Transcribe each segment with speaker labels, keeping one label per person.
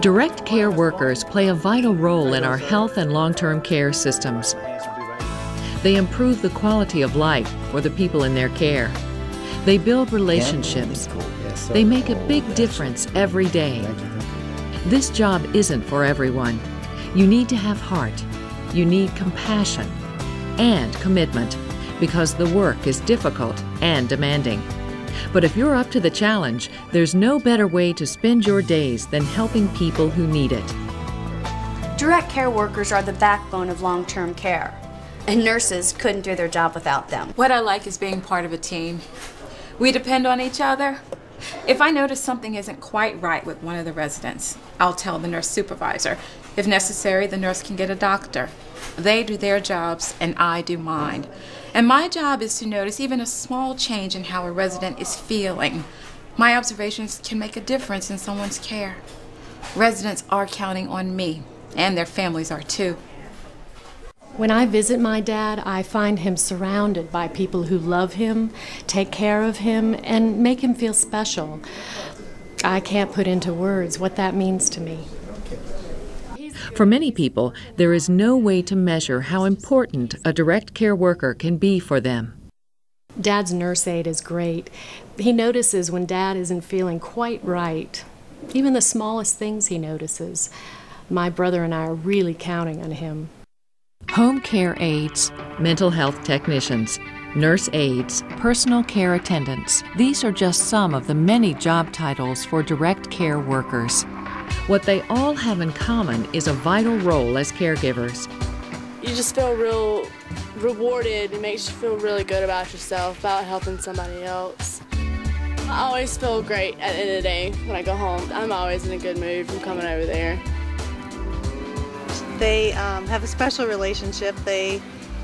Speaker 1: Direct care workers play a vital role in our health and long-term care systems. They improve the quality of life for the people in their care. They build relationships. They make a big difference every day. This job isn't for everyone. You need to have heart. You need compassion and commitment because the work is difficult and demanding. But if you're up to the challenge, there's no better way to spend your days than helping people who need it.
Speaker 2: Direct care workers are the backbone of long-term care, and nurses couldn't do their job without them.
Speaker 3: What I like is being part of a team. We depend on each other. If I notice something isn't quite right with one of the residents, I'll tell the nurse supervisor. If necessary, the nurse can get a doctor. They do their jobs and I do mine. And my job is to notice even a small change in how a resident is feeling. My observations can make a difference in someone's care. Residents are counting on me, and their families are too.
Speaker 4: When I visit my dad, I find him surrounded by people who love him, take care of him, and make him feel special. I can't put into words what that means to me.
Speaker 1: For many people, there is no way to measure how important a direct care worker can be for them.
Speaker 4: Dad's nurse aide is great. He notices when Dad isn't feeling quite right. Even the smallest things he notices. My brother and I are really counting on him.
Speaker 1: Home care aides, mental health technicians, nurse aides, personal care attendants. These are just some of the many job titles for direct care workers. What they all have in common is a vital role as caregivers.
Speaker 5: You just feel real rewarded. It makes you feel really good about yourself, about helping somebody else. I always feel great at the end of the day when I go home. I'm always in a good mood from coming over there.
Speaker 6: They have a special relationship.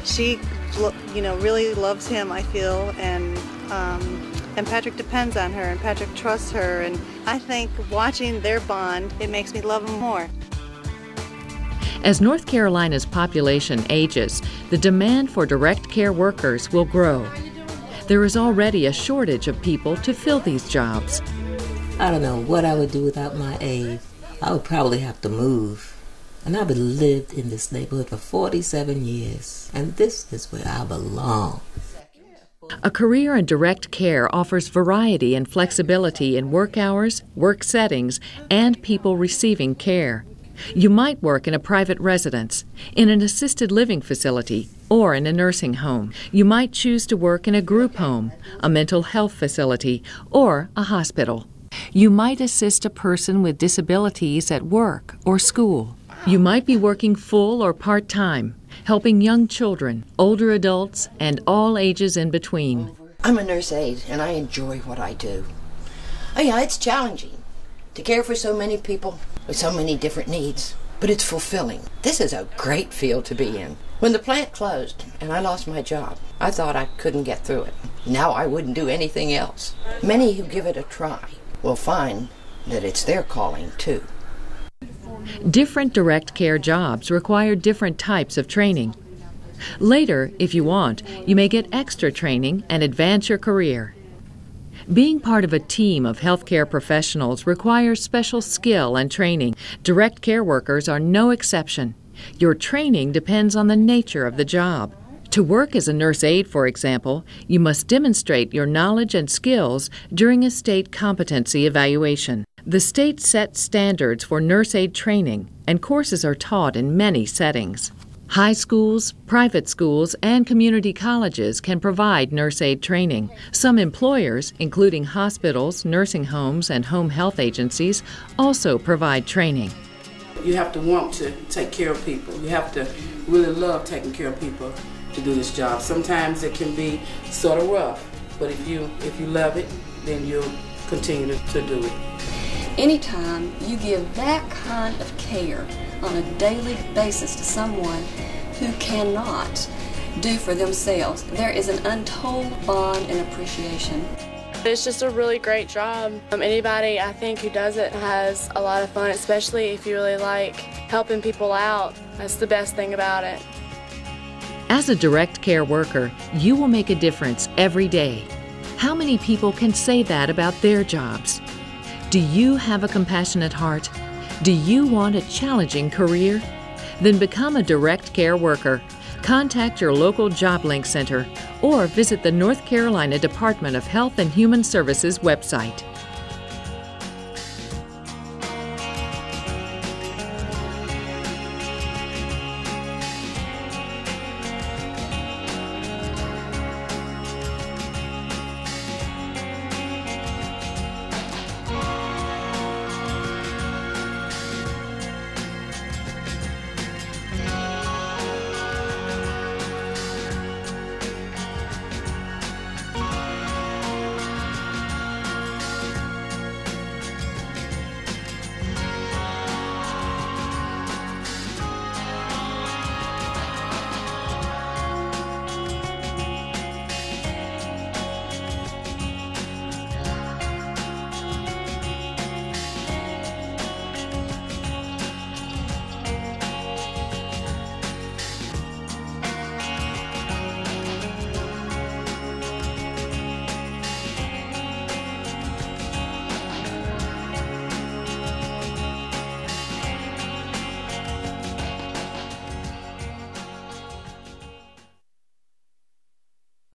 Speaker 6: She really loves him, I feel, and Patrick depends on her, and Patrick trusts her, and I think watching their bond, it makes me love them more.
Speaker 1: As North Carolina's population ages, the demand for direct care workers will grow. There is already a shortage of people to fill these jobs.
Speaker 7: I don't know what I would do without my aide. I would probably have to move. And I've lived in this neighborhood for 47 years, and this is where I belong.
Speaker 1: A career in direct care offers variety and flexibility in work hours, work settings, and people receiving care. You might work in a private residence, in an assisted living facility, or in a nursing home. You might choose to work in a group home, a mental health facility, or a hospital. You might assist a person with disabilities at work or school. You might be working full or part-time, helping young children, older adults, and all ages in between.
Speaker 8: I'm a nurse aide, and I enjoy what I do. Oh yeah, it's challenging to care for so many people with so many different needs, but it's fulfilling. This is a great field to be in. When the plant closed and I lost my job, I thought I couldn't get through it. Now I wouldn't do anything else. Many who give it a try will find that it's their calling too.
Speaker 1: Different direct care jobs require different types of training. Later, if you want, you may get extra training and advance your career. Being part of a team of healthcare professionals requires special skill and training. Direct care workers are no exception. Your training depends on the nature of the job. To work as a nurse aide, for example, you must demonstrate your knowledge and skills during a state competency evaluation. The state sets standards for nurse aide training, and courses are taught in many settings. High schools, private schools, and community colleges can provide nurse aide training. Some employers, including hospitals, nursing homes, and home health agencies, also provide training.
Speaker 9: You have to want to take care of people. You have to really love taking care of people to do this job. Sometimes it can be sort of rough, but if you love it, then you'll continue to do it.
Speaker 10: Anytime you give that kind of care on a daily basis to someone who cannot do for themselves, there is an untold bond and appreciation.
Speaker 5: It's just a really great job. Anybody, I think, who does it has a lot of fun, especially if you really like helping people out. That's the best thing about it.
Speaker 1: As a direct care worker, you will make a difference every day. How many people can say that about their jobs? Do you have a compassionate heart? Do you want a challenging career? Then become a direct care worker. Contact your local JobLink Center or visit the North Carolina Department of Health and Human Services website.